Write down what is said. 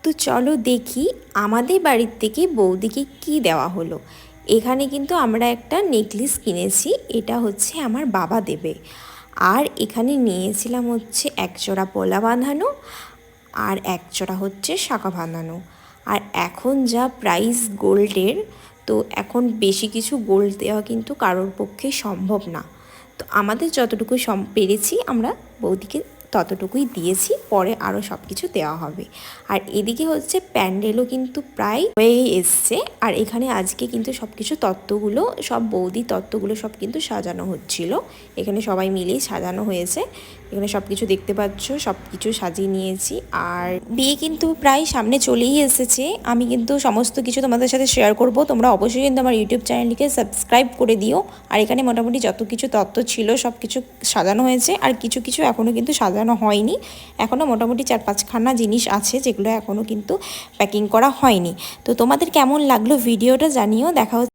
তো চলো দেখি আমাদের বাড়ির থেকে বৌদিকে কি দেওয়া হলো। এখানে কিন্তু আমরা একটা নেকলেস কিনেছি, এটা হচ্ছে আমার বাবা দেবে। আর এখানে নিয়েছিলাম হচ্ছে এক জোড়া পলা বাঁধানো আর এক জোড়া হচ্ছে শাঁখা বাঁধানো। আর এখন যা প্রাইস গোল্ডের, তো এখন বেশি কিছু গোল্ড দেওয়া কিন্তু কারোর পক্ষে সম্ভব না। তো আমাদের যতটুকু পেরেছি আমরা বৌদিকে ততটুকুই দিয়েছি, পরে আরও সব কিছু দেওয়া হবে। আর এদিকে হচ্ছে প্যান্ডেলও কিন্তু প্রায় হয়ে এসছে। আর এখানে আজকে কিন্তু সব কিছু তত্ত্বগুলো, সব বৌদি তত্ত্বগুলো সব কিন্তু সাজানো হচ্ছিল। এখানে সবাই মিলেই সাজানো হয়েছে। এখানে সব কিছু দেখতে পাচ্ছ, সব কিছু সাজিয়ে নিয়েছি। আর বিয়ে কিন্তু প্রায় সামনে চলেই এসেছে। আমি কিন্তু সমস্ত কিছু তোমাদের সাথে শেয়ার করব। তোমরা অবশ্যই কিন্তু আমার ইউটিউব চ্যানেলটিকে সাবস্ক্রাইব করে দিও। আর এখানে মোটামুটি যত কিছু তত্ত্ব ছিল সব কিছু সাজানো হয়েছে, আর কিছু কিছু এখনও কিন্তু সাজানো হয়নি। এখনও মোটামুটি 4-5খানা জিনিস আছে যেগুলো এখনও কিন্তু প্যাকিং করা হয়নি। তো তোমাদের কেমন লাগলো ভিডিওটা জানিও। দেখা